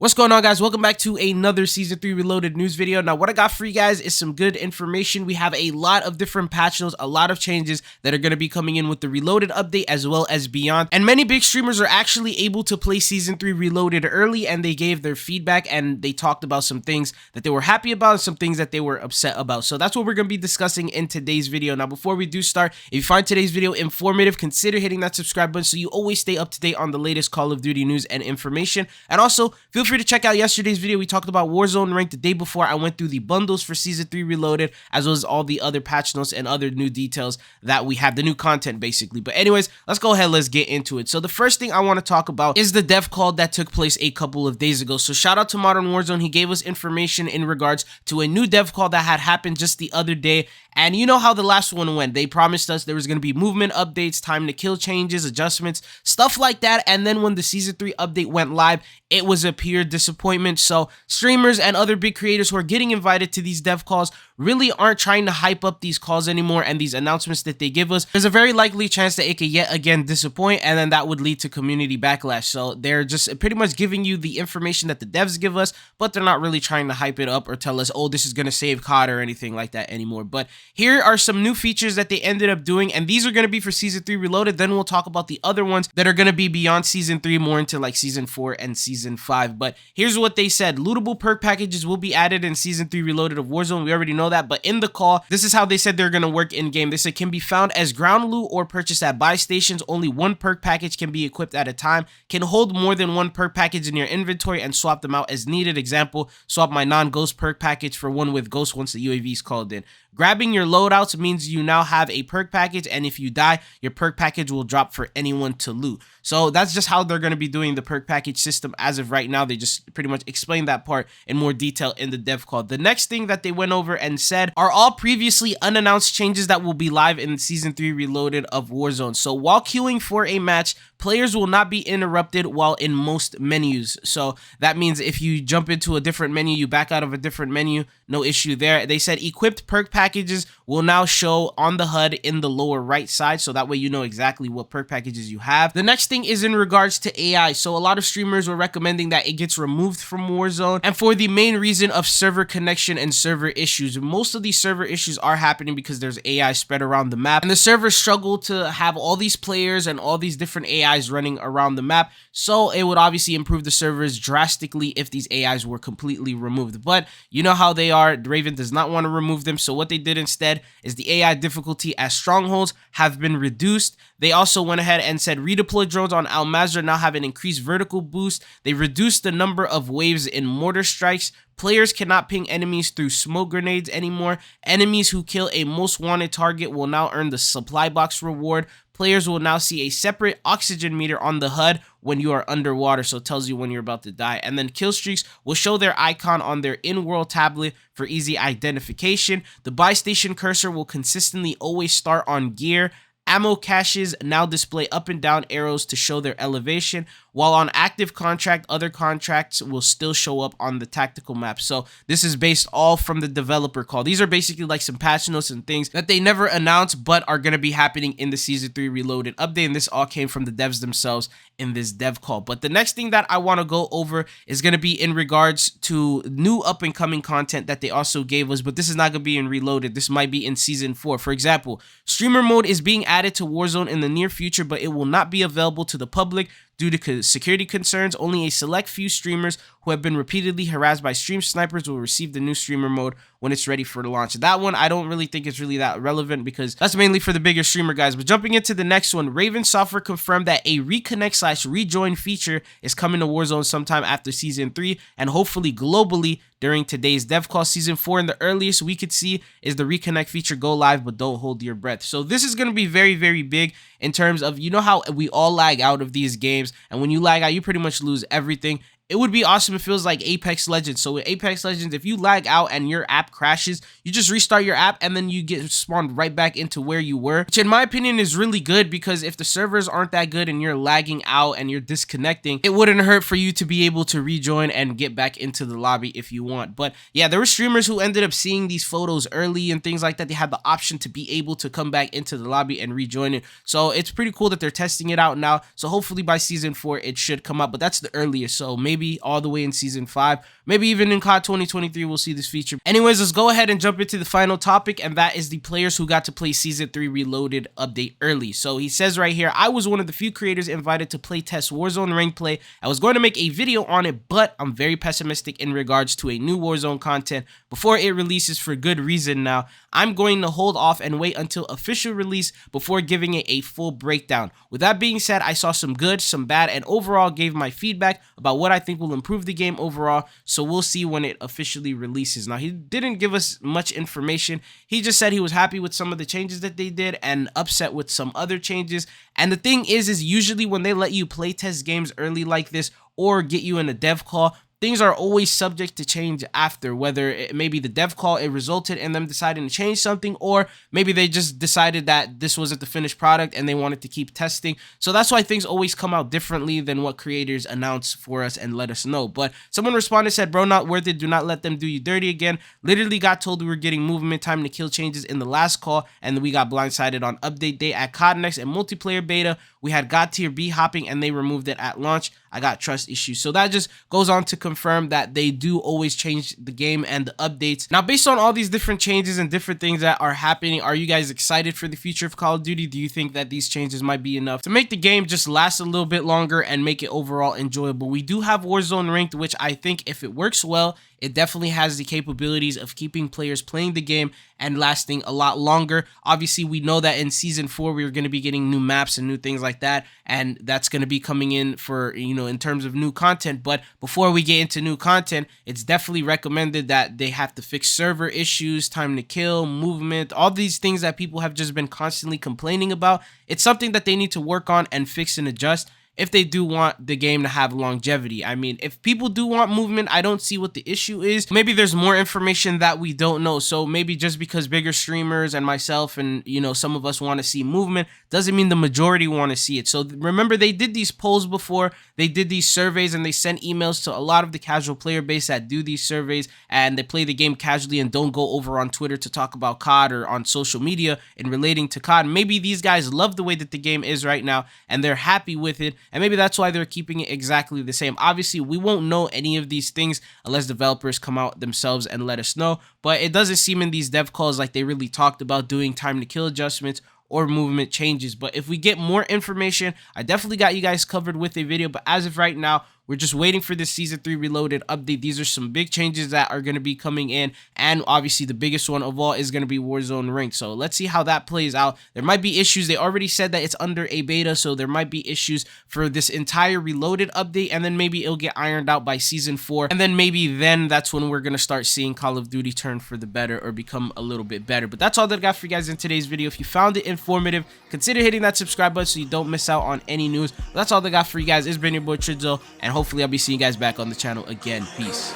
What's going on, guys? Welcome back to another Season 3 Reloaded news video. Now, what I got for you guys is some good information. We have a lot of different patch notes, a lot of changes that are going to be coming in with the Reloaded update as well as beyond. And many big streamers are actually able to play Season 3 Reloaded early, and they gave their feedback and they talked about some things that they were happy about and some things that they were upset about. So that's what we're going to be discussing in today's video. Now, before we do start, if you find today's video informative, consider hitting that subscribe button so you always stay up to date on the latest Call of Duty news and information. And also, feel free to check out yesterday's video. We talked about Warzone rank the day before. I went through the bundles for Season 3 Reloaded, as well as all the other patch notes and other new details that we have, the new content basically. But anyways, let's go ahead, let's get into it. So the first thing I want to talk about is the dev call that took place a couple of days ago. So shout out to Modern Warzone. He gave us information in regards to a new dev call that had happened just the other day. And you know how the last one went. They promised us there was going to be movement updates, time to kill changes, adjustments, stuff like that. And then when the Season 3 update went live, it was a pure disappointment. So streamers and other big creators who are getting invited to these dev calls really aren't trying to hype up these calls anymore and these announcements that they give us. There's a very likely chance that it could yet again disappoint, and then that would lead to community backlash. So they're just pretty much giving you the information that the devs give us, but they're not really trying to hype it up or tell us, oh, this is going to save COD or anything like that anymore. But here are some new features that they ended up doing, and these are going to be for Season 3 Reloaded. Then we'll talk about the other ones that are going to be beyond Season 3, more into like Season 4 and Season 5. But here's what they said. Lootable perk packages will be added in Season 3 Reloaded of Warzone. We already know that, but in the call, this is how they said they're going to work in-game. They said can be found as ground loot or purchased at buy stations. Only one perk package can be equipped at a time. Can hold more than one perk package in your inventory and swap them out as needed. Example, swap my non-ghost perk package for one with ghost once the UAV is called in. Grabbing your loadouts means you now have a perk package, and if you die, your perk package will drop for anyone to loot. So that's just how they're going to be doing the perk package system as of right now. They just pretty much explained that part in more detail in the dev call. The next thing that they went over and said are all previously unannounced changes that will be live in Season 3 Reloaded of Warzone. So while queuing for a match, players will not be interrupted while in most menus. So that means if you jump into a different menu, you back out of a different menu, no issue there. They said equipped perk packages will now show on the HUD in the lower right side, so that way you know exactly what perk packages you have. The next thing is in regards to AI. So a lot of streamers were recommending that it gets removed from Warzone, and for the main reason of server connection and server issues. Most of these server issues are happening because there's AI spread around the map, and the servers struggle to have all these players and all these different AIs running around the map. So it would obviously improve the servers drastically if these AIs were completely removed. But you know how they are. Raven does not want to remove them. So what they did instead is the AI difficulty as strongholds have been reduced. They also went ahead and said redeploy drones on Al Mazrah now have an increased vertical boost. They reduced the number of waves in mortar strikes. Players cannot ping enemies through smoke grenades anymore. Enemies who kill a most wanted target will now earn the supply box reward. Players will now see a separate oxygen meter on the HUD when you are underwater, so it tells you when you're about to die. And then kill streaks will show their icon on their in-world tablet for easy identification. The buy station cursor will consistently always start on gear. Ammo caches now display up and down arrows to show their elevation, while on active contract, other contracts will still show up on the tactical map. So this is based all from the developer call. These are basically like some patch notes and things that they never announced but are going to be happening in the Season 3 Reloaded update, and this all came from the devs themselves in this dev call. But the next thing that I want to go over is going to be in regards to new up-and-coming content that they also gave us, but this is not going to be in Reloaded. This might be in Season 4. For example, streamer mode is being added to Warzone in the near future, but it will not be available to the public due to security concerns. Only a select few streamers who have been repeatedly harassed by stream snipers will receive the new streamer mode when it's ready for the launch. That one, I don't really think it's really that relevant because that's mainly for the bigger streamer guys. But jumping into the next one, Raven Software confirmed that a reconnect/rejoin feature is coming to Warzone sometime after Season 3 and hopefully globally during today's dev call. Season 4 and the earliest we could see is the reconnect feature go live, but don't hold your breath. So this is going to be very, very big in terms of, you know how we all lag out of these games, and when you lag out, you pretty much lose everything. It would be awesome if it feels like Apex Legends. So with Apex Legends, if you lag out and your app crashes, you just restart your app and then you get spawned right back into where you were, which in my opinion is really good, because if the servers aren't that good and you're lagging out and you're disconnecting, it wouldn't hurt for you to be able to rejoin and get back into the lobby if you want. But yeah, there were streamers who ended up seeing these photos early and things like that. They had the option to be able to come back into the lobby and rejoin it. So it's pretty cool that they're testing it out now. So hopefully by Season 4, it should come up, but that's the earliest. So maybe maybe all the way in Season 5. Maybe even in COD 2023, we'll see this feature. Anyways, let's go ahead and jump into the final topic, and that is the players who got to play Season 3 Reloaded update early. So he says right here, I was one of the few creators invited to play test Warzone rank play. I was going to make a video on it, but I'm very pessimistic in regards to a new Warzone content before it releases for good reason now. I'm going to hold off and wait until official release before giving it a full breakdown. With that being said, I saw some good, some bad, and overall gave my feedback about what I think will improve the game overall, so we'll see when it officially releases. Now, he didn't give us much information. He just said he was happy with some of the changes that they did and upset with some other changes. And the thing is usually when they let you play test games early like this or get you in a dev call, things are always subject to change after, whether it maybe the dev call, it resulted in them deciding to change something, or maybe they just decided that this wasn't the finished product and they wanted to keep testing. So that's why things always come out differently than what creators announce for us and let us know. But someone responded, said, bro, not worth it. Do not let them do you dirty again. Literally got told we were getting movement time to kill changes in the last call, and we got blindsided on update day at COD Next and multiplayer beta. We had God tier B hopping and they removed it at launch. I got trust issues. So that just goes on to confirm that they do always change the game and the updates. Now, based on all these different changes and different things that are happening, are you guys excited for the future of Call of Duty? Do you think that these changes might be enough to make the game just last a little bit longer and make it overall enjoyable? We do have Warzone Ranked, which I think if it works well, it definitely has the capabilities of keeping players playing the game and lasting a lot longer. Obviously, we know that in Season 4, we're going to be getting new maps and new things like that, and that's going to be coming in for, you know, in terms of new content. But before we get into new content, it's definitely recommended that they have to fix server issues, time to kill, movement, all these things that people have just been constantly complaining about. It's something that they need to work on and fix and adjust if they do want the game to have longevity. I mean, if people do want movement, I don't see what the issue is. Maybe there's more information that we don't know. So maybe just because bigger streamers and myself and, you know, some of us want to see movement doesn't mean the majority want to see it. So remember, they did these polls before, they did these surveys, and they sent emails to a lot of the casual player base that do these surveys, and they play the game casually and don't go over on Twitter to talk about COD or on social media in relating to COD. Maybe these guys love the way that the game is right now and they're happy with it, and maybe that's why they're keeping it exactly the same. Obviously, we won't know any of these things unless developers come out themselves and let us know, but it doesn't seem in these dev calls like they really talked about doing time to kill adjustments or movement changes. But if we get more information, I definitely got you guys covered with a video. But as of right now, we're just waiting for this Season 3 Reloaded update. These are some big changes that are going to be coming in, and obviously the biggest one of all is going to be Warzone Ranked. So let's see how that plays out. There might be issues. They already said that it's under a beta, so there might be issues for this entire Reloaded update, and then maybe it'll get ironed out by Season 4, and then maybe that's when we're going to start seeing Call of Duty turn for the better or become a little bit better. But that's all that I got for you guys in today's video. If you found it informative, consider hitting that subscribe button so you don't miss out on any news. But that's all that I got for you guys. It's been your boy Tridzo, and hopefully I'll be seeing you guys back on the channel again. Peace.